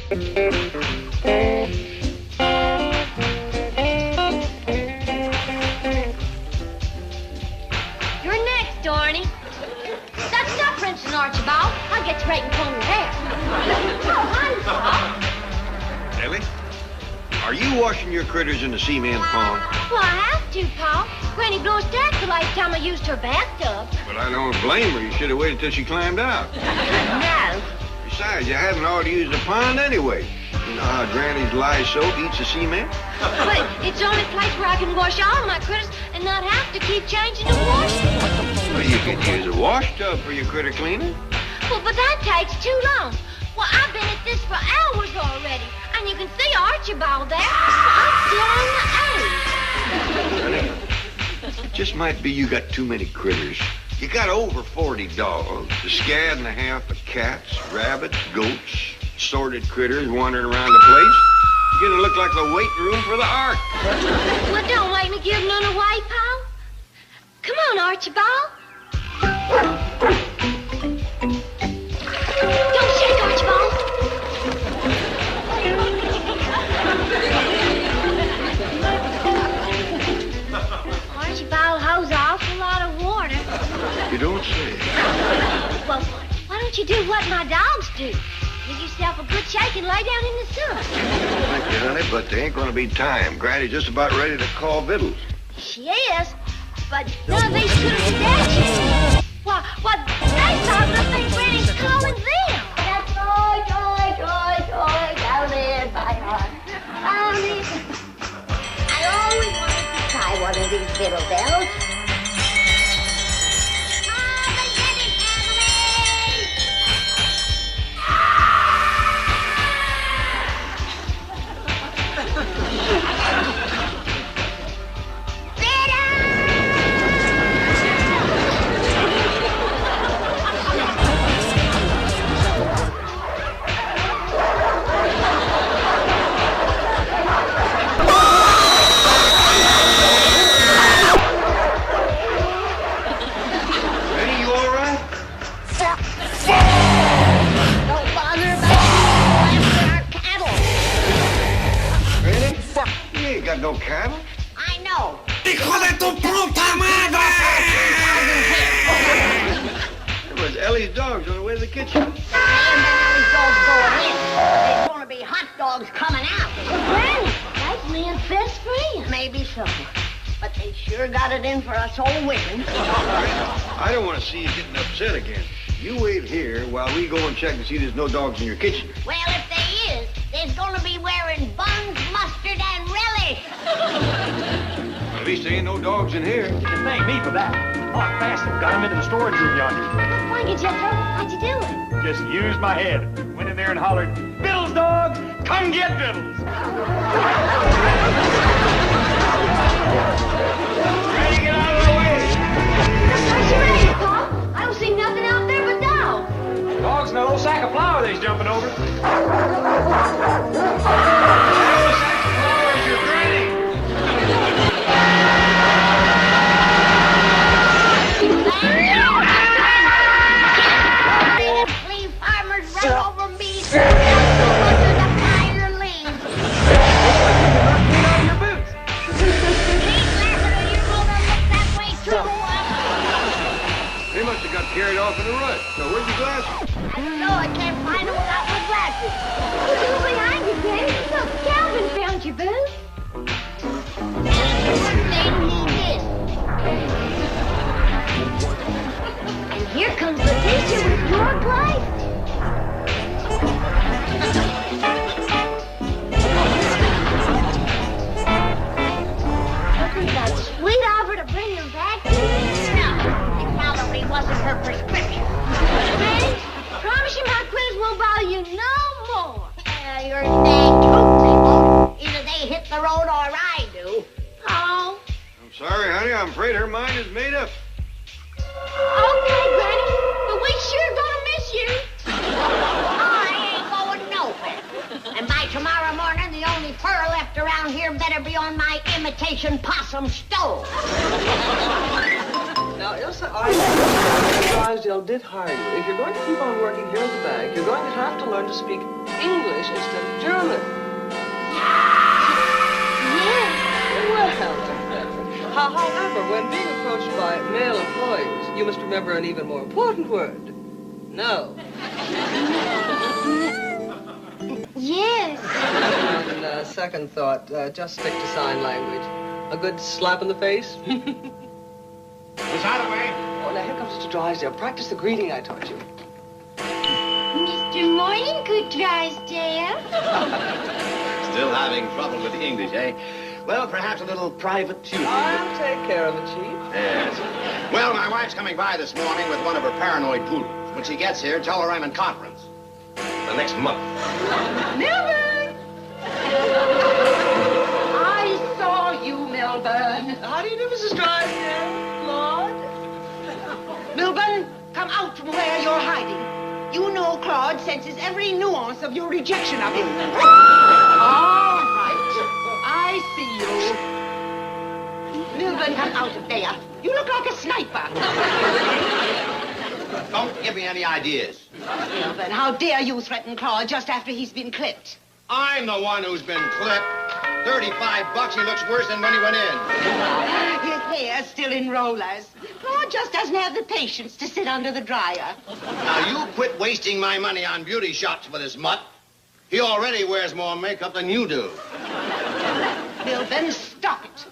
You're next, Dorney. That's not Princeton Archibald. I'll get straight and comb your hair. Oh, hi, Pop. Ellie, are you washing your critters in the seaman's pond? Well, I have to, Pop. Granny blew a stack the last time I used her bathtub. But I don't blame her. You should have waited till she climbed out. No. Besides, you hadn't ought to use the pond anyway. You know how Granny's lye soap eats the cement? But it's the only place where I can wash all my critters and not have to keep changing the wash. Well, you can use a wash tub for your critter cleaning. Well, but that takes too long. Well, I've been at this for hours already. And you can see Archibald there. I'm still on the A. Honey, it just might be you got too many critters. You got over 40 dogs, a scad and a half of cats, rabbits, goats, assorted critters wandering around the place. You're gonna look like the waiting room for the ark. Well, don't make me give none away, Paul. Come on, Archibald. Don't shake, Archibald. Archibald holds an awful lot of water. You don't say. Well, why don't you do what my dogs do? Give yourself a good shake and lay down in the sun. Thank you, honey, but there ain't gonna be time. Granny's just about ready to call victuals. She is, but none of these critters are dead yet. What they thought nothing Granny's calling them. That's joy, down in my heart. I always wanted to try one of these fiddle bells. No cattle? I know. ¡Hijo de tu puta madre! It was Ellie's dogs on the way to the kitchen. Ellie's dogs going in. There's going to be hot dogs coming out. Granny, that's Leon's best friend. Maybe so. But they sure got it in for us old women. I don't want to see you getting upset again. You wait here while we go and check and see there's no dogs in your kitchen. Well, if they is, there's going to be wearing buns, mustard, and relish. At least there ain't no dogs in here. You can thank me for that. Mark Faster got him into the storage room yonder. Thank you, Jethro. How'd you do it? Just used my head. Went in there and hollered, "Vittles, dog! Come get Vittles!" Ready, get out of the way! Where's your ready, Paul? I don't see nothing out there but dogs. Dog's in that old sack of flour they's jumping over. Carried off in a rut. So where's your glasses? I don't know. I can't find them without my glasses. Look behind you, Granny. Look, Calvin found your boots. And here comes the teacher with your plate. Wasn't that sweet of her to bring him back to you? Probably wasn't her prescription. Granny, promise you my critters won't bother you no more. You're dang tooth they won't. Either they hit the road or I do. Oh. I'm sorry, honey. I'm afraid her mind is made up. Okay, Granny, but we sure gonna miss you. I ain't going nowhere. And by tomorrow morning, the only fur left around here better be on my imitation possum stove. Now, Yes, I Drysdale did hire you. If you're going to keep on working here at the bank, you're going to have to learn to speak English instead of German. Yes. Well, however, when being approached by male employees, you must remember an even more important word. No. Yes. On second thought, just stick to sign language. A good slap in the face. Miss Hathaway. Oh, now here comes Mr. Drysdale. Practice the greeting I taught you. Mr. Morninggood Drysdale. Still having trouble with the English, eh? Well, perhaps a little private tutor. I'll take care of it, Chief. Yes. Well, my wife's coming by this morning with one of her paranoid poodles. When she gets here, tell her I'm in conference. The next month. Milburn! I saw you, Milburn. How do you do, Mrs. Drysdale? Claude? Milburn, come out from where you're hiding. You know Claude senses every nuance of your rejection of him. All right. I see you. Milburn, come out of there. You look like a sniper. Don't give me any ideas. Milburn, how dare you threaten Claude just after he's been clipped? I'm the one who's been clipped. $35, he looks worse than when he went in. His hair's still in rollers. Claude just doesn't have the patience to sit under the dryer. Now, you quit wasting my money on beauty shots with this mutt. He already wears more makeup than you do. Milburn, stop it.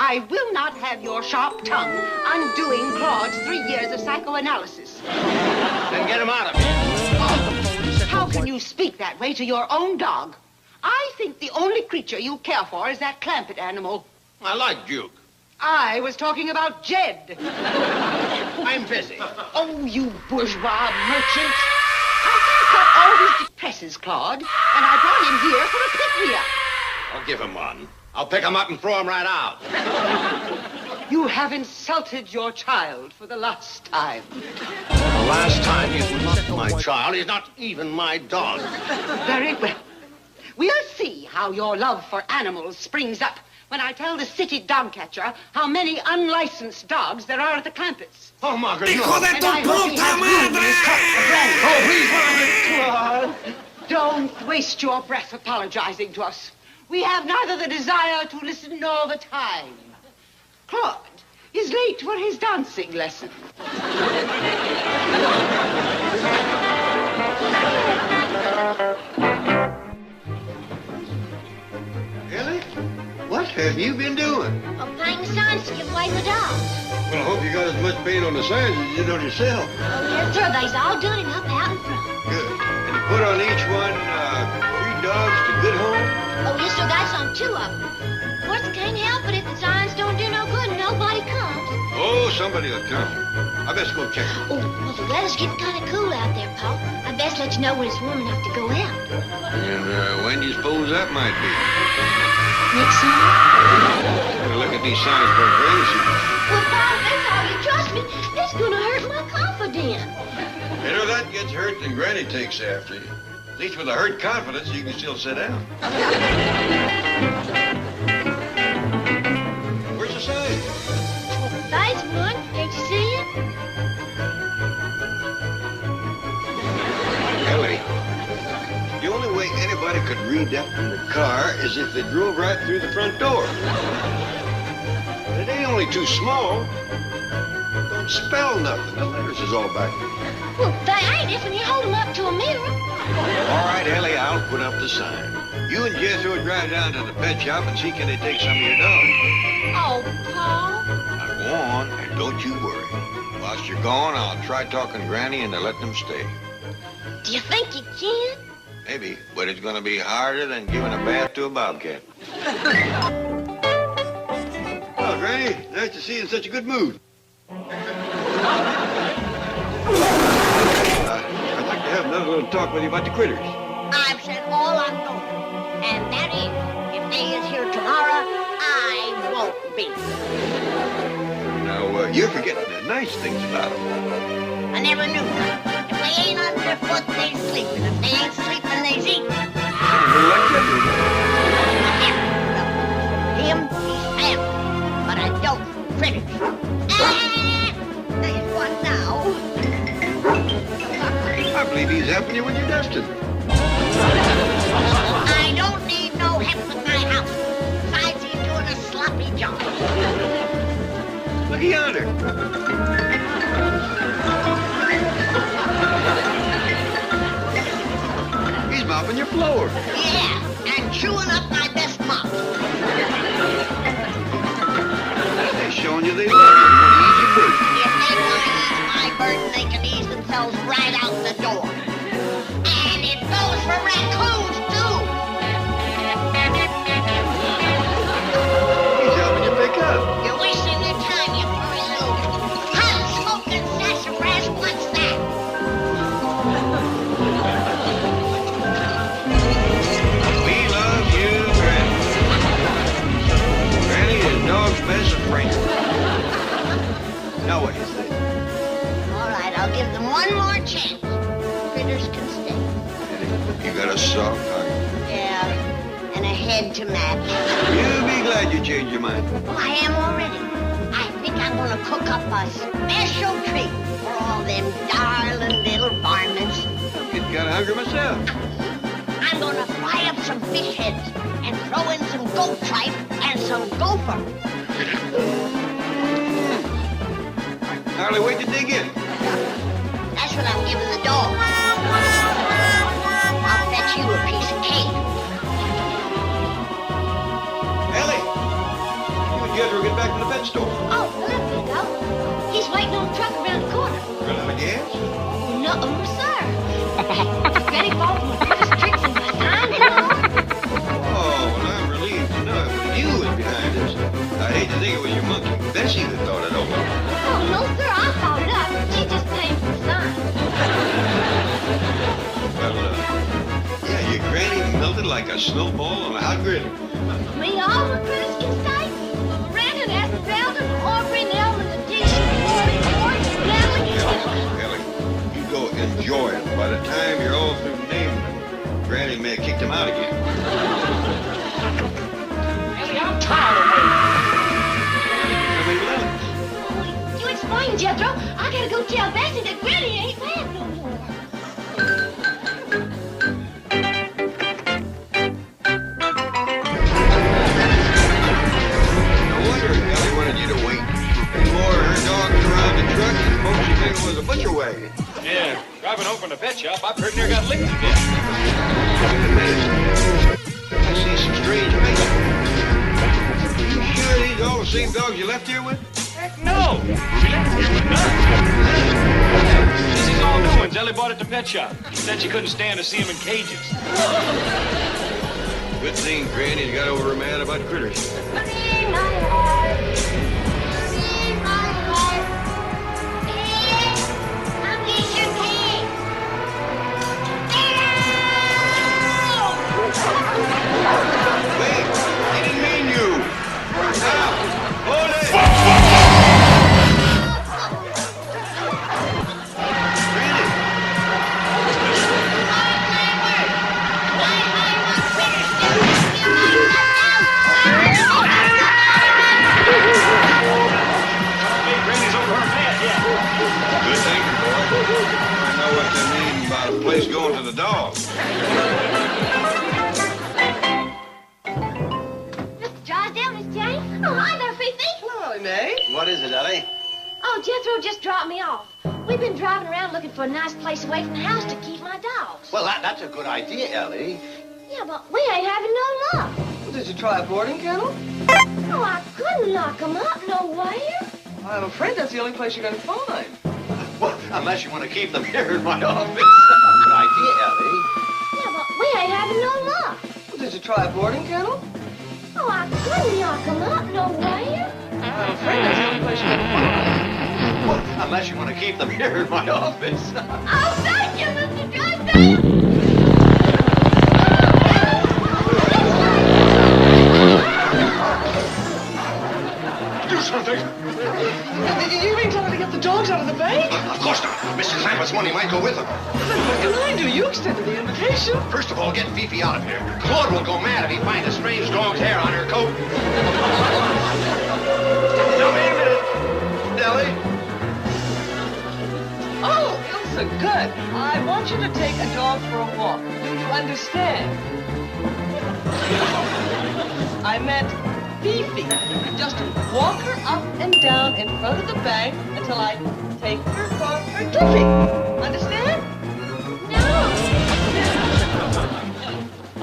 I will not have your sharp tongue undoing Claude's 3 years of psychoanalysis. Then get him out of here. How can you speak that way to your own dog? I think the only creature you care for is that clampet animal. I like Duke. I was talking about Jed. I'm busy. Oh, you bourgeois merchant. I think what always depresses Claude, and I brought him here for a pick-me-up. I'll give him one. I'll pick him up and throw him right out. You have insulted your child for the last time. The last time he was not my child. He's not even my dog. Very well. We'll see how your love for animals springs up when I tell the city dog catcher how many unlicensed dogs there are at the Clampets. Oh, Margaret, ¡Hijo no. de And tu I hope he puta has room in his cup for madre! brandy. Don't waste your breath apologizing to us. We have neither the desire to listen nor the time. Claude is late for his dancing lesson. Ellie, what have you been doing? I'm playing signs to give away the dogs. Well, I hope you got as much paint on the signs as you did on yourself. Oh, yes, sir. They's all done and up out in front. Good. And you put on each one 3 dogs to good home? Oh, yes, sir. That's on 2 of them. Of course, I can't help it if the signs don't do no good and nobody comes. Oh, somebody will come. I best go check. Oh, well, the weather's getting kind of cool out there, Pa. I best let you know when it's warm enough to go out. And when do you suppose that might be? Next summer? Gotta look at these signs for rainy season. Well, Pa, that's how you trust me. It's gonna hurt my confidence. You know, that gets hurt and Granny takes after you. At least with a hurt confidence, you can still sit down. Where's the sign? There's one. Can't you see it? Ellie, the only way anybody could read that from the car is if they drove right through the front door. It ain't only too small. Don't spell nothing. The letters is all back. Well, they ain't if you hold them up to a mirror. All right, Ellie, I'll put up the sign. You and Jethro drive down to the pet shop and see can they take some of your dogs. Oh, Pa. Now go on and don't you worry. Whilst you're gone, I'll try talking Granny into letting them stay. Do you think you can? Maybe, but it's going to be harder than giving a bath to a bobcat. Oh, Granny, nice to see you in such a good mood. I'd like to have another little talk with you about the critters. I've said all I'm going to. And that is, if they is here tomorrow, I won't be. Now, you're forgetting the nice things about them. I never knew. If they ain't underfoot, they sleeping. If they ain't sleeping, they's eating. Like that. Him, he's family. But I don't critters. Ah! helping you with your dusting. I don't need no help with my house. Besides, he's doing a sloppy job. Look yonder. He's mopping your floor. Yeah, and chewing up my best mop. They're showing you they love you. You want to ease your burden. If they want to ease my burden, they can ease themselves right out the door. And it goes for raccoons, too. He's helping you pick up. You're wasting your time, you furry little pot-smoking sassafras. What's that? We love you, Granny. Granny is dog's best friend. Now what do you say? All right, I'll give them one more chance. Critters can stay. You got a soft heart. Yeah, and a head to match. You'll be glad you changed your mind. Well, I am already. I think I'm gonna cook up a special treat for all them darling little varmints. I'm getting kind of hungry myself. I'm gonna fry up some fish heads and throw in some goat tripe and some gopher. Hardly wait to dig in. That's what I'm giving the dog. I'll fetch you a piece of cake. Ellie, you and Jethro get back from the pet store. Oh, look, you go. He's waiting on the truck around the corner. Running my gas? No, sir. Granny falls from the biggest tricks in my time, you know. Oh, well, I'm relieved to know it was you was behind this. I hate to think it was your monkey, Bessie, that thought it over. Oh, no, sir, I thought it up. She just came from the sun. Well, yeah, your granny melted like a snowball on a hot griddle. Me, all the critters can stay. Brandon, Esmeralda, Aubrey, Nelma, Letitia, Corey, Natalie. Ellie, you go enjoy it. By the time you're all through naming them, Granny may have kicked him out again. Ellie, I'm tired of waiting. I mean, You explain, Jethro. I gotta go tell Bessie that Granny ain't mad no more. no wonder Ellie wanted you to wait. More her dogs around the truck and folks would think it was a butcher wagon. Yeah, driving home from the pet shop, I pretty near got licked to death. Wait a minute. I see some strange faces. You sure these all the same dogs you left here with? Heck no! We left here with none. This is all new ones Ellie bought at the pet shop. She said she couldn't stand to see them in cages. Good thing Granny's got over her mad about critters. Honey, my heart. Honey, my heart. Hey, come get your cake. Wait, I didn't mean you. Now, hold it. Granny, Hey, Granny's over her head, yeah. good thinking, boy. I know what they mean about a place going to the dog. Mr. Drysdale, Miss Jane. Oh, hi there, Fifi. Hello, May. What is it, Ellie? Oh, Jethro just dropped me off. We've been driving around looking for a nice place away from the house to keep my dogs. Well, that's a good idea, Ellie. Yeah, but we ain't having no luck. Well, did you try a boarding kennel? Oh, I couldn't lock 'em up nowhere. I'm afraid that's the only place you're going to find. Well, unless you want to keep them here in my office. Good idea, Ellie. Yeah, but we ain't having no luck. Well, did you try a boarding kennel? Oh, I couldn't lock 'em up nowhere. I'm afraid that's the only place you're going to find. Well, unless you want to keep them here in my office. Oh, thank you, Mr. Drysdale. Do something. You mean tell her to get the dogs out of the bag? Of course not. Mrs. Lambert's money might go with them. What can I do? You extended the invitation. First of all, get Fifi out of here. Claude will go mad if he finds a strange dog's hair on her coat. Now, wait a minute. Ellie? Oh, Elsa. Listen, good. I want you to take a dog for a walk. Do you understand? I meant Fifi. Just walk her up and down in front of the bank until I take her for her tiffy. Understand? No.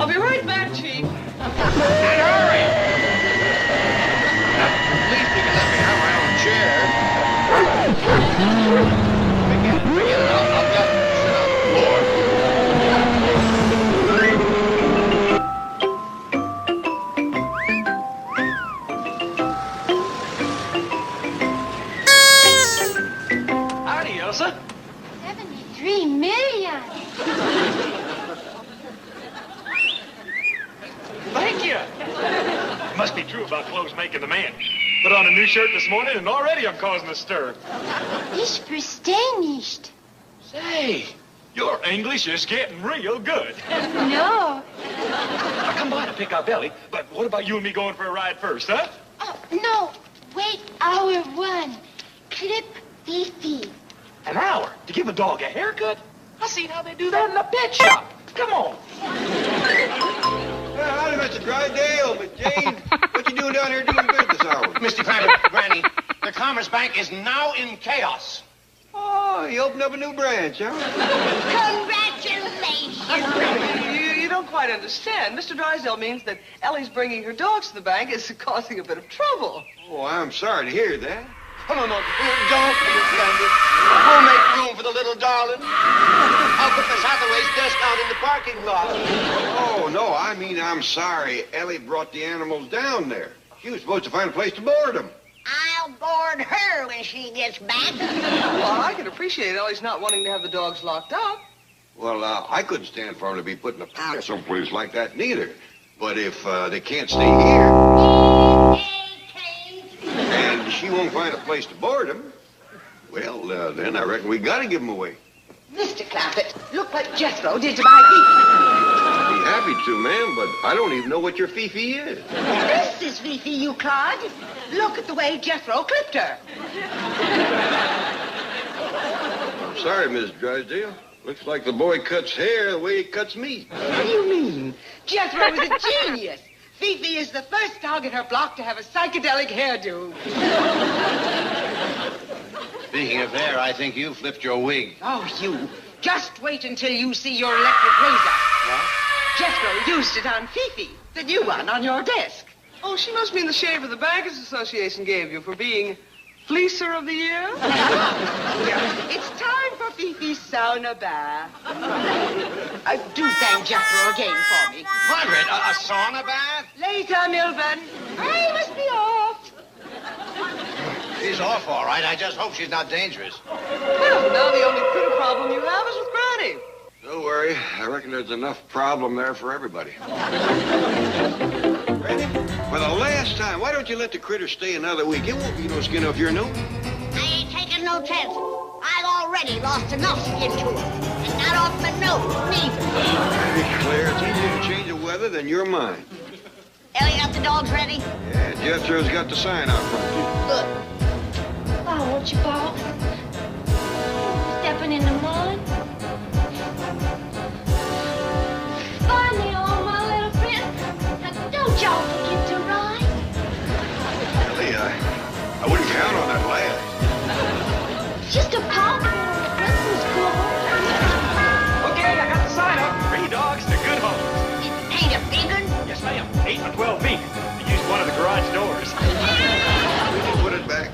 I'll be right back, Chief. Hey, hurry! At least you can let me have my own chair. Forget it. I'll just sit on the floor. Howdy, Elsa. 73 million. Thank you. It must be true about clothes making the man. Put on a new shirt this morning, and already I'm causing a stir. Ich verstehe nicht. Say, your English is getting real good. No. I come by to pick up Ellie, but what about you and me going for a ride first, huh? Oh, no. Wait, hour one. Clip Fifi. An hour to give a dog a haircut? I seen how they do that in the pet shop. Come on. Well, howdy, Mr. Drysdale, Miss Jane. What you doing down here doing business hours? Mr. Clampett, Granny, the Commerce Bank is now in chaos. Oh, you opened up a new branch, huh? Congratulations. You don't quite understand. Mr. Drysdale means that Ellie's bringing her dogs to the bank is causing a bit of trouble. Oh, I'm sorry to hear that. Oh, no, don't be offended. We'll make room for the little darling. I'll put Miss Hathaway's desk out in the parking lot. Oh, no, I mean, I'm sorry. Ellie brought the animals down there. She was supposed to find a place to board them. I'll board her when she gets back. Well, I can appreciate Ellie's not wanting to have the dogs locked up. Well, I couldn't stand for them to be put in a pen someplace like that, neither. But if they can't stay here, and she won't find a place to board them, well, then I reckon we got to give them away. Mr. Clampett, look what Jethro did to my I'd be happy to, ma'am, but I don't even know what your Fifi is. Fifi. This is Fifi, you clod. Look at the way Jethro clipped her. I'm sorry, Miss Drysdale. Looks like the boy cuts hair the way he cuts meat. What do you mean? Jethro is a genius. Fifi is the first dog in her block to have a psychedelic hairdo. Speaking of hair, I think you flipped your wig. Oh, you. Just wait until you see your electric razor. What? Jethro used it on Fifi, the new one on your desk. Oh, she must mean the shaver the Bankers Association gave you for being Fleecer of the Year? It's time for Fifi's sauna bath. Do thank Jethro again for me. Margaret, a sauna bath? Later, Milburn. I must be off. She's off, all right. I just hope she's not dangerous. Well, now the only critter problem you have is with Granny. Don't worry. I reckon there's enough problem there for everybody. Ready? For the last time, why don't you let the critter stay another week? It won't be no skin off your nose. I ain't taking no chances. I've already lost enough skin to her. And not off my nose, neither. Very clear. It's easier to change the weather than your mind. Ellie, got the dogs ready? Yeah, Jethro's got the sign out front, too. Good. Oh, won't you, boss? Stepping in the mud? Finally, all my little friends. Now, don't y'all forget to ride. Ellie, I wouldn't count on that last. Just a pop for a Christmas card. Okay, I got the sign up. 3 dogs to good homes. It ain't a big one. Yes, ma'am. 8 by 12 feet. You used one of the garage doors. We can put it back.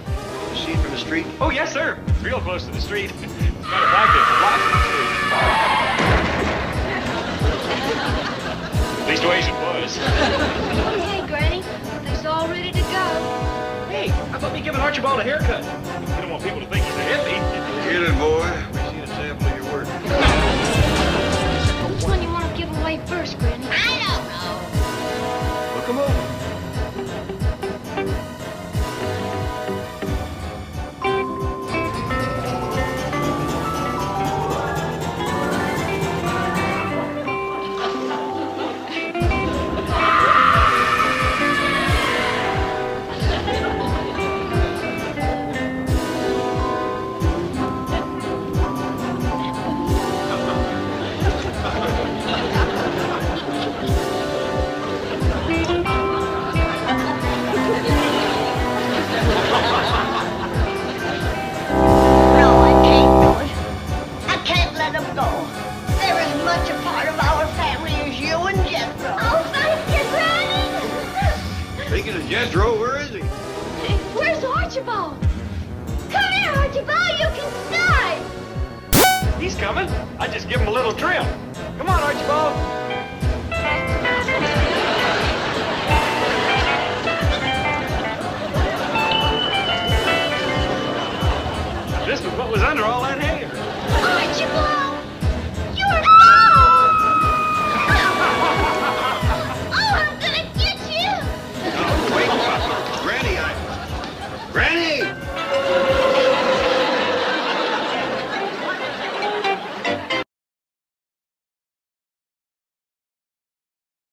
See it from the street. Oh, yes, sir. It's real close to the street. Matter of fact, it's blocking the street. At least the way it was. Hey, Granny. They're all ready to go. Hey, how about me giving Archibald a haircut? We don't want people to think he's a hippie. Get it, boy. We see a sample of your work. Which one you want to give away first, Granny? I don't know. Look 'em over. Jethro, where is he? Where's Archibald? Come here, Archibald, you can start! He's coming. I just give him a little trim. Come on, Archie.